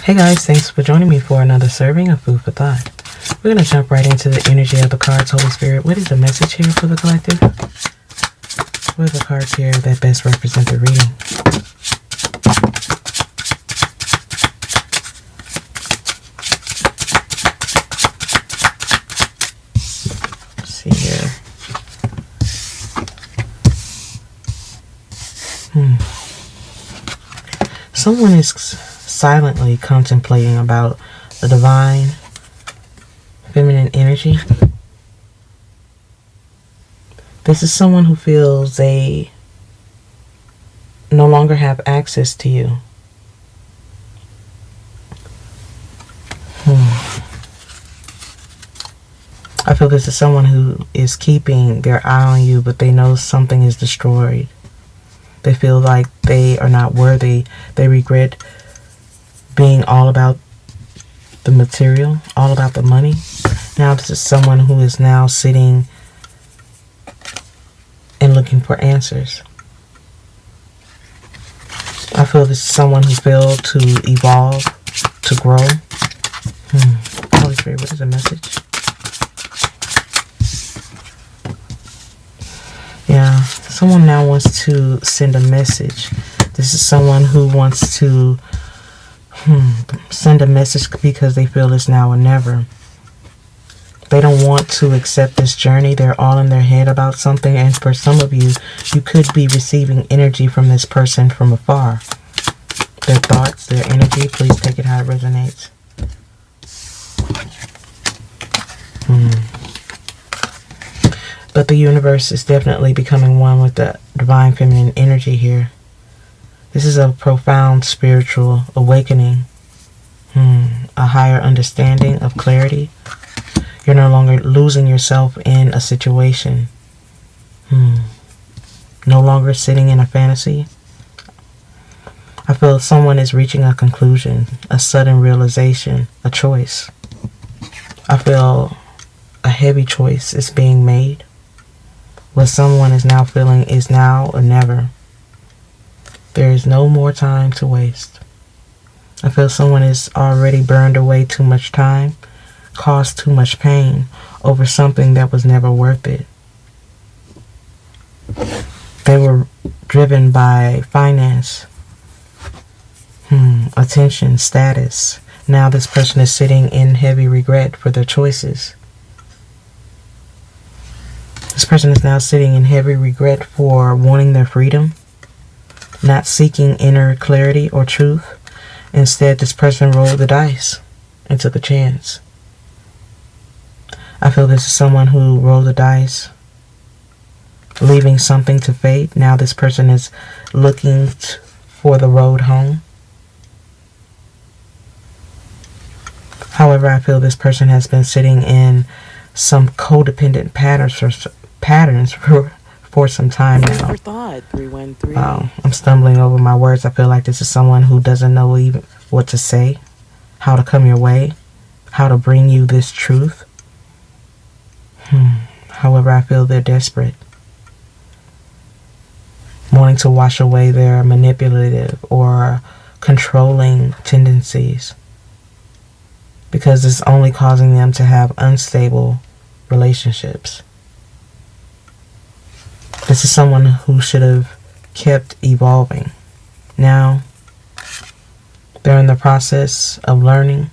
Hey guys, thanks for joining me for another serving of Food for Thought. We're going to jump right into the energy of the cards. Holy Spirit, what is the message here for the collective? What are the cards here that best represent the reading? Let's see here. Someone is silently contemplating about the divine feminine energy. This is someone who feels they no longer have access to you. I feel this is someone who is keeping their eye on you, but they know something is destroyed. They feel like they are not worthy. They regret being all about the material, all about the money. Now this is someone who is now sitting and looking for answers. I feel this is someone who failed to evolve, to grow. Holy Spirit, what is the message? Yeah, someone now wants to send a message. This is someone who wants to send a message because they feel it's now or never. They don't want to accept this journey. They're all in their head about something. And for some of you, you could be receiving energy from this person from afar. Their thoughts, their energy, please take it how it resonates. But the universe is definitely becoming one with the divine feminine energy here. This is a profound spiritual awakening. A higher understanding of clarity. You're no longer losing yourself in a situation. No longer sitting in a fantasy. I feel someone is reaching a conclusion, a sudden realization, a choice. I feel a heavy choice is being made. What someone is now feeling is now or never. There is no more time to waste. I feel someone has already burned away too much time, caused too much pain over something that was never worth it. They were driven by finance, attention, status. Now this person is sitting in heavy regret for their choices. This person is now sitting in heavy regret for wanting their freedom, not seeking inner clarity or truth. Instead, this person rolled the dice and took a chance. I feel this is someone who rolled the dice, leaving something to fate. Now this person is looking for the road home. However, I feel this person has been sitting in some codependent patterns for some time now. Wow, I'm stumbling over my words. I feel like this is someone who doesn't know even what to say, how to come your way, how to bring you this truth. However, I feel they're desperate, wanting to wash away their manipulative or controlling tendencies, because it's only causing them to have unstable relationships. This is someone who should have kept evolving. Now, they're in the process of learning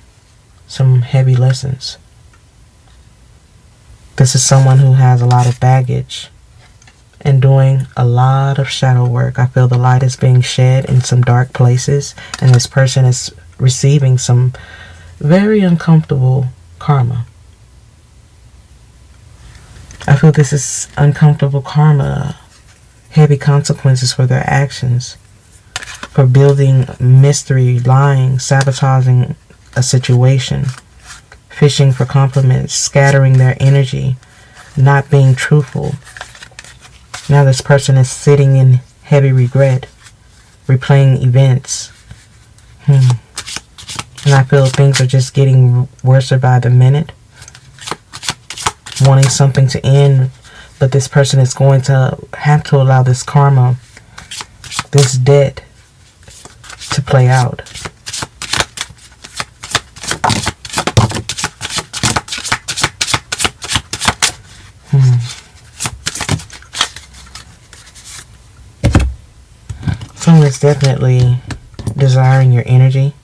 some heavy lessons. This is someone who has a lot of baggage and doing a lot of shadow work. I feel the light is being shed in some dark places, and this person is receiving some very uncomfortable karma. I feel this is uncomfortable karma, heavy consequences for their actions, for building mystery, lying, sabotaging a situation, fishing for compliments, scattering their energy, not being truthful. Now this person is sitting in heavy regret, replaying events. And I feel things are just getting worse by the minute. Wanting something to end, but this person is going to have to allow this karma, this debt, to play out. is definitely desiring your energy.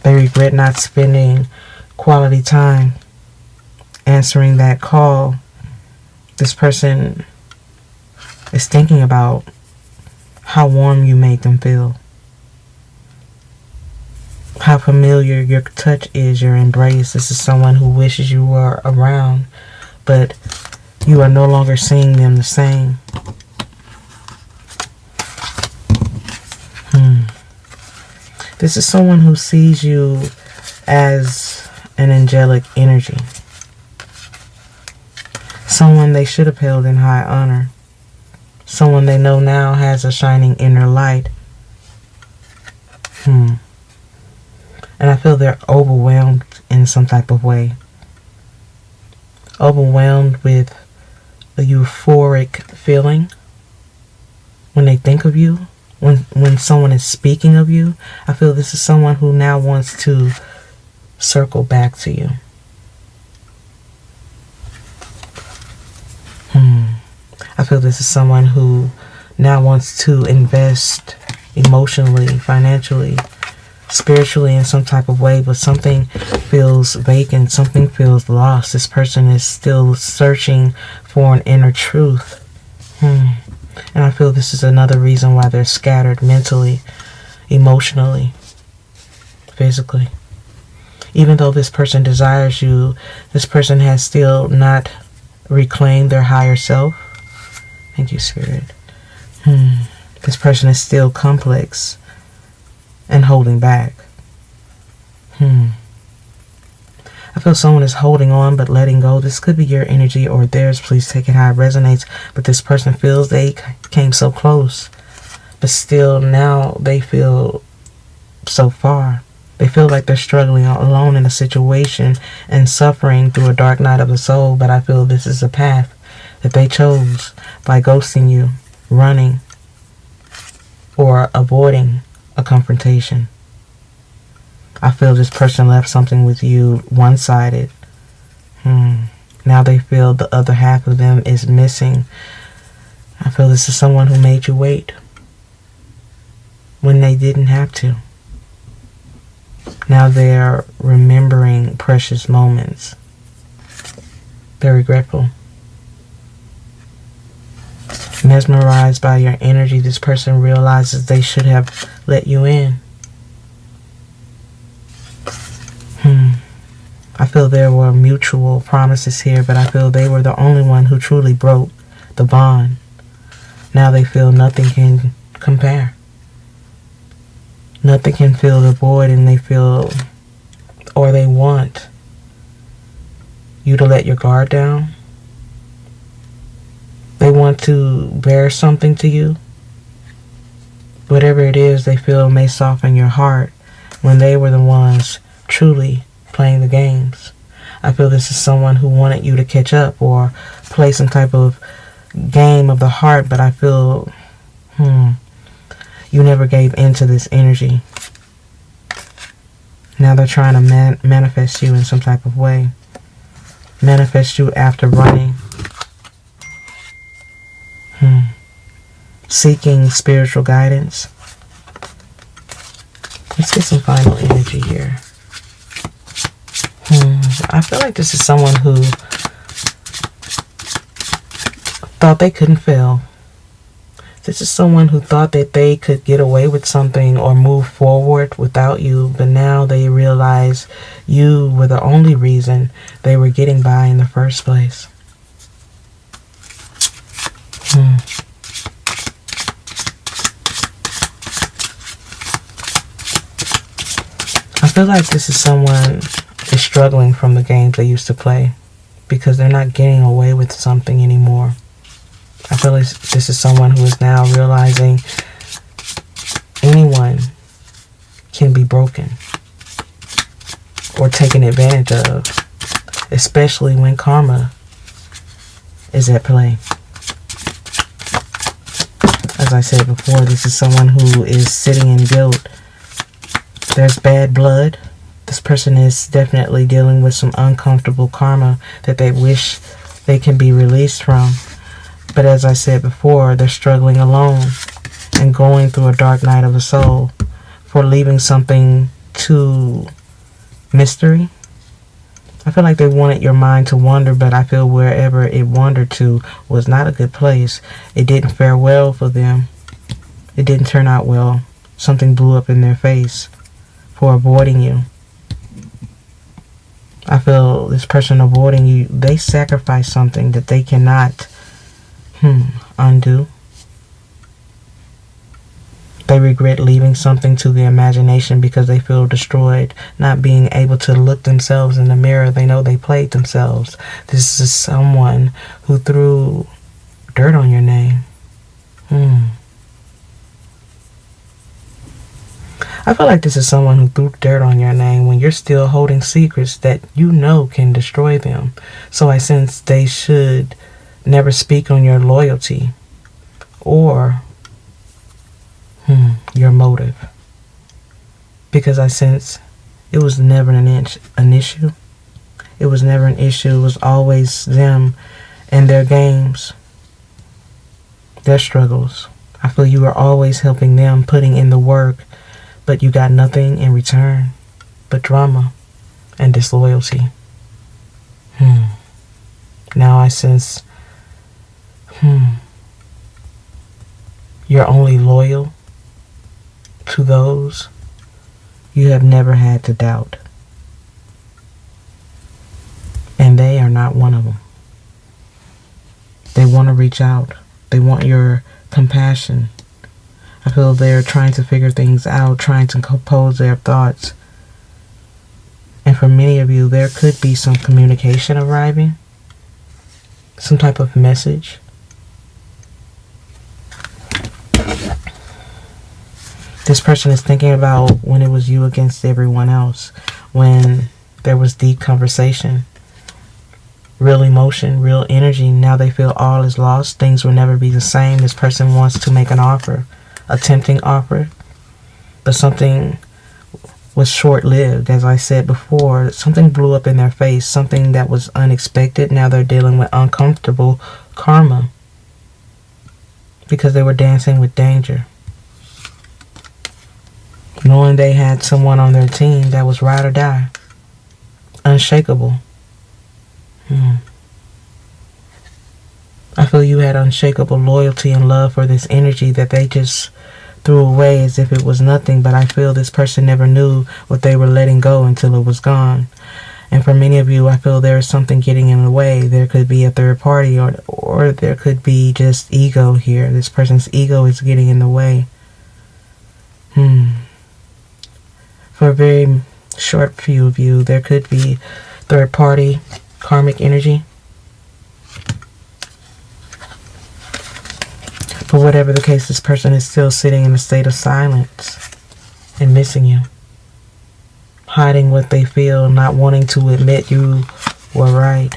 They regret not spending quality time answering that call. This person is thinking about how warm you made them feel, how familiar your touch is, your embrace. This is someone who wishes you were around, but you are no longer seeing them the same. This is someone who sees you as an angelic energy. Someone they should have held in high honor. Someone they know now has a shining inner light. And I feel they're overwhelmed in some type of way. Overwhelmed with a euphoric feeling when they think of you. When someone is speaking of you, I feel this is someone who now wants to circle back to you. I feel this is someone who now wants to invest emotionally, financially, spiritually in some type of way, but something feels vacant, something feels lost. This person is still searching for an inner truth. And I feel this is another reason why they're scattered mentally, emotionally, physically. Even though this person desires you, this person has still not reclaimed their higher self. Thank you, Spirit. This person is still complex and holding back. I feel someone is holding on but letting go. This could be your energy or theirs. Please take it how it resonates. But this person feels they came so close, but still now they feel so far. They feel like they're struggling alone in a situation and suffering through a dark night of the soul. But I feel this is a path that they chose by ghosting you, running, or avoiding a confrontation. I feel this person left something with you one-sided. Now they feel the other half of them is missing. I feel this is someone who made you wait when they didn't have to. Now they're remembering precious moments. They're regretful. Mesmerized by your energy, this person realizes they should have let you in. I feel there were mutual promises here, but I feel they were the only one who truly broke the bond. Now they feel nothing can compare. Nothing can fill the void, and they feel, or they want you to let your guard down. They want to bear something to you. Whatever it is they feel may soften your heart when they were the ones truly playing the games. I feel this is someone who wanted you to catch up or play some type of game of the heart, but I feel you never gave into this energy. Now they're trying to manifest you in some type of way. Manifest you after running. Seeking spiritual guidance. Let's get some final energy here. I feel like this is someone who thought they couldn't fail. This is someone who thought that they could get away with something or move forward without you, but now they realize you were the only reason they were getting by in the first place. I feel like this is someone is struggling from the games they used to play because they're not getting away with something anymore. I feel like this is someone who is now realizing anyone can be broken or taken advantage of, especially when karma is at play. As I said before, this is someone who is sitting in guilt. There's bad blood. This person is definitely dealing with some uncomfortable karma that they wish they can be released from. But as I said before, they're struggling alone and going through a dark night of the soul, for leaving something to mystery. I feel like they wanted your mind to wander, but I feel wherever it wandered to was not a good place. It didn't fare well for them. It didn't turn out well. Something blew up in their face for avoiding you. I feel this person avoiding you, they sacrificed something that they cannot undo. They regret leaving something to the imagination because they feel destroyed, not being able to look themselves in the mirror. They know they played themselves. This is someone who threw dirt on your name. I feel like this is someone who threw dirt on your name when you're still holding secrets that you know can destroy them. So I sense they should never speak on your loyalty or your motive, because I sense it was never an issue. It was never an issue. It was always them and their games, their struggles. I feel you were always helping them, putting in the work, but you got nothing in return but drama and disloyalty. Now I sense you're only loyal to those you have never had to doubt. And they are not one of them. They want to reach out. They want your compassion. I feel they're trying to figure things out, trying to compose their thoughts. And for many of you, there could be some communication arriving, some type of message. This person is thinking about when it was you against everyone else, when there was deep conversation, real emotion, real energy. Now they feel all is lost. Things will never be the same. This person wants to make an offer, a tempting offer, but something was short-lived. As I said before, something blew up in their face, something that was unexpected. Now they're dealing with uncomfortable karma because they were dancing with danger, knowing they had someone on their team that was ride or die, unshakable. I feel you had unshakable loyalty and love for this energy that they just threw away as if it was nothing, but I feel this person never knew what they were letting go until it was gone. And for many of you, I feel there is something getting in the way. There could be a third party, or there could be just ego here. This person's ego is getting in the way. For a very short few of you, there could be third party karmic energy. For whatever the case, this person is still sitting in a state of silence and missing you, hiding what they feel, not wanting to admit you were right.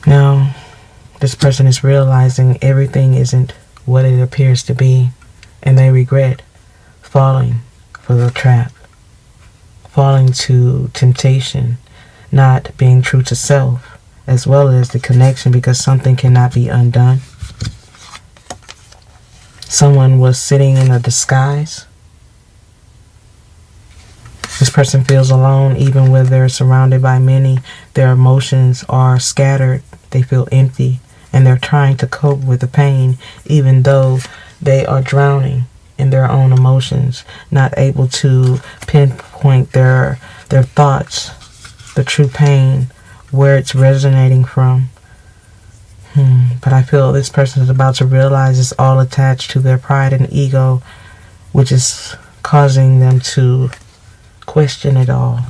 Now, this person is realizing everything isn't what it appears to be, and they regret falling for the trap, falling to temptation, not being true to self, as well as the connection, because something cannot be undone. Someone was sitting in a disguise. This person feels alone even when they're surrounded by many. Their emotions are scattered. They feel empty, and they're trying to cope with the pain even though they are drowning in their own emotions, not able to pinpoint their thoughts, the true pain, where it's resonating from. But I feel this person is about to realize it's all attached to their pride and ego, which is causing them to question it all.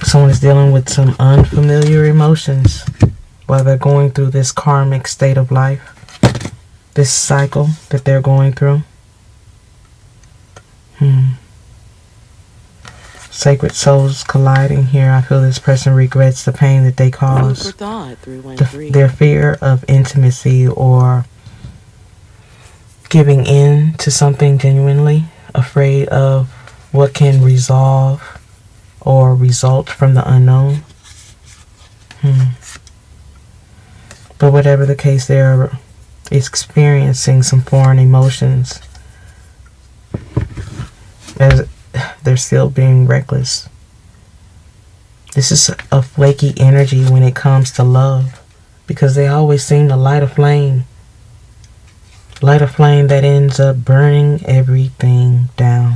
Someone is dealing with some unfamiliar emotions while they're going through this karmic state of life, this cycle that they're going through. Sacred souls colliding here. I feel this person regrets the pain that they caused, their fear of intimacy or giving in to something genuinely, afraid of what can resolve or result from the unknown. But whatever the case, they're experiencing some foreign emotions as they're still being reckless. This is a flaky energy when it comes to love, because they always seem to light a flame that ends up burning everything down.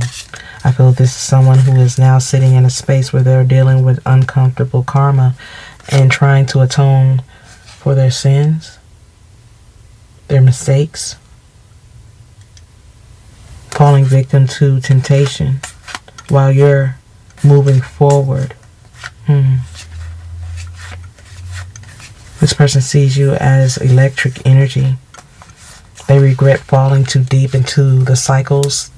I feel this is someone who is now sitting in a space where they're dealing with uncomfortable karma and trying to atone for their sins, their mistakes, falling victim to temptation while you're moving forward. This person sees you as electric energy. They regret falling too deep into the cycles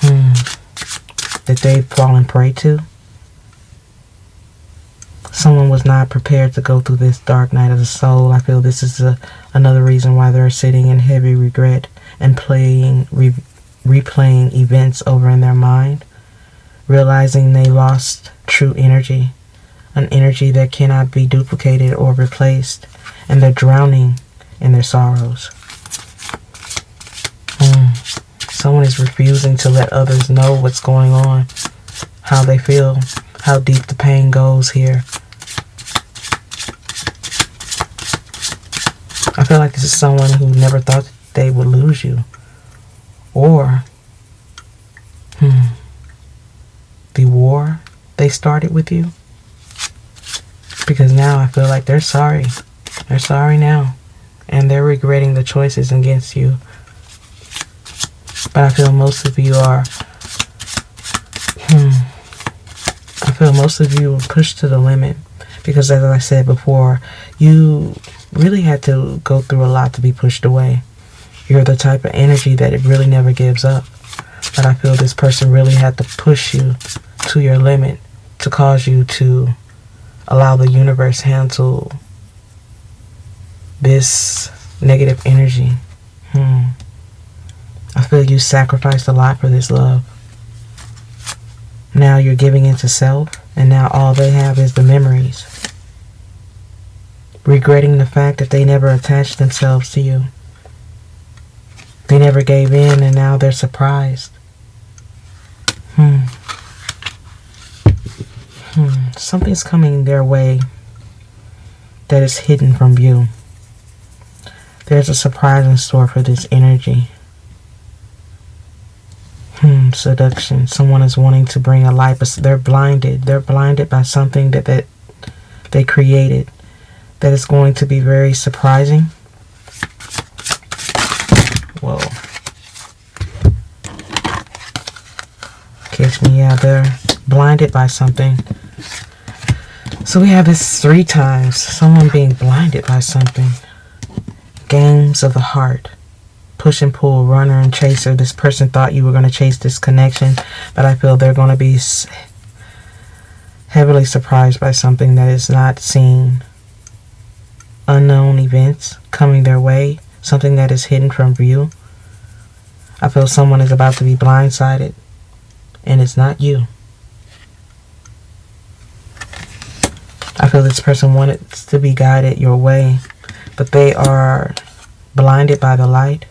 that they've fallen prey to. Someone was not prepared to go through this dark night of the soul. I feel this is another reason why they're sitting in heavy regret and replaying events over in their mind, realizing they lost true energy, an energy that cannot be duplicated or replaced, and they're drowning in their sorrows. Someone is refusing to let others know what's going on, how they feel, how deep the pain goes here. I feel like this is someone who never thought they would lose you. Or the war they started with you. Because now I feel like they're sorry. They're sorry now. And they're regretting the choices against you. But I feel most of you are pushed to the limit. Because as I said before, you really had to go through a lot to be pushed away. You're the type of energy that it really never gives up. But I feel this person really had to push you to your limit to cause you to allow the universe handle this negative energy. I feel you sacrificed a lot for this love. Now you're giving into self, and now all they have is the memories. Regretting the fact that they never attached themselves to you. They never gave in, and now they're surprised. Something's coming their way that is hidden from view. There's a surprise in store for this energy. Seduction. Someone is wanting to bring a light, but they're blinded. They're blinded by something that they created that is going to be very surprising. Whoa. Catch me out there. Blinded by something. So we have this 3 times. Someone being blinded by something. Games of the heart. Push and pull, runner and chaser. This person thought you were going to chase this connection, but I feel they're going to be heavily surprised by something that is not seen. Unknown events coming their way. Something that is hidden from view. I feel someone is about to be blindsided, and it's not you. I feel this person wanted to be guided your way, but they are blinded by the light,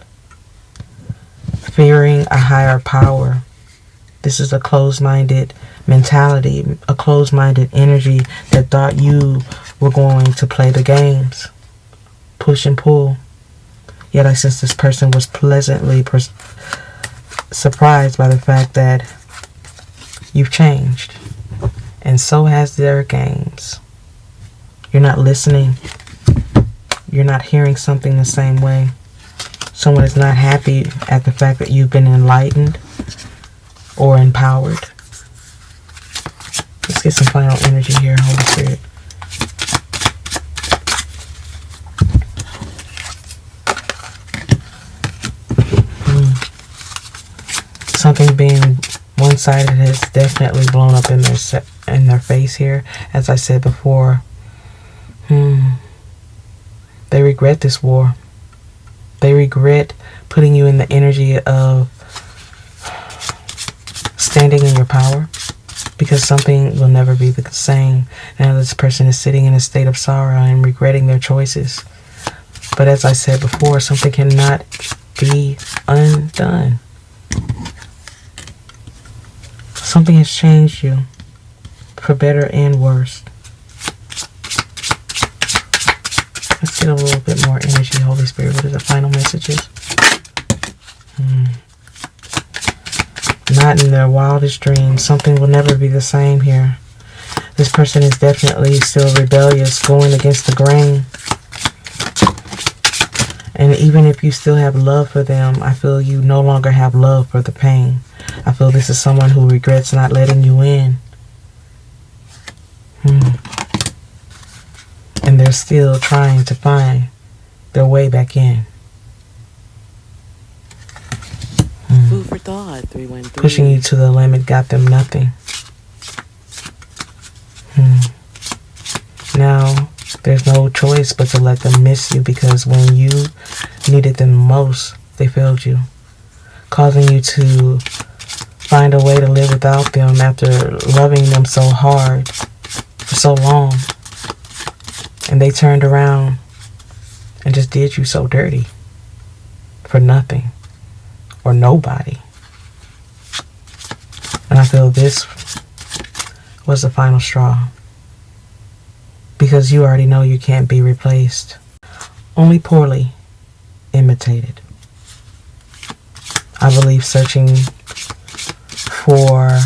fearing a higher power. This is a closed-minded mentality, a closed-minded energy that thought you were going to play the games, push and pull. Yet I sense this person was pleasantly surprised by the fact that you've changed, and so has their games. You're not listening. You're not hearing something the same way. Someone is not happy at the fact that you've been enlightened or empowered. Let's get some final energy here, Holy Spirit. Something being one-sided has definitely blown up in their face here. As I said before, they regret this war. They regret putting you in the energy of standing in your power, because something will never be the same. Now this person is sitting in a state of sorrow and regretting their choices. But as I said before, something cannot be undone. Something has changed you for better and worse. Let's get a little bit more energy, Holy Spirit. What are the final messages? Not in their wildest dreams. Something will never be the same here. This person is definitely still rebellious, going against the grain. And even if you still have love for them, I feel you no longer have love for the pain. I feel this is someone who regrets not letting you in. And they're still trying to find their way back in. Food for thought, 313. Pushing you to the limit got them nothing. Now, there's no choice but to let them miss you, because when you needed them most, they failed you, causing you to find a way to live without them after loving them so hard for so long. And they turned around and just did you so dirty for nothing or nobody. And I feel this was the final straw, because you already know you can't be replaced, only poorly imitated. I believe searching for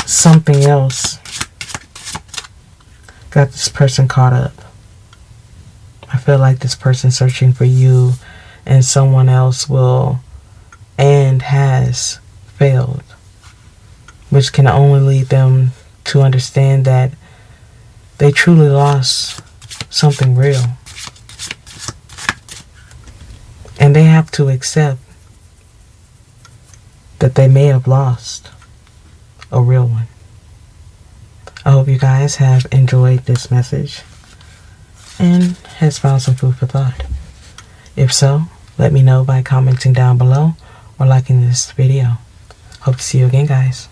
something else got this person caught up. I feel like this person searching for you and someone else will and has failed, which can only lead them to understand that they truly lost something real. And they have to accept that they may have lost a real one. I hope you guys have enjoyed this message and has found some food for thought. If so, let me know by commenting down below or liking this video. Hope to see you again, guys.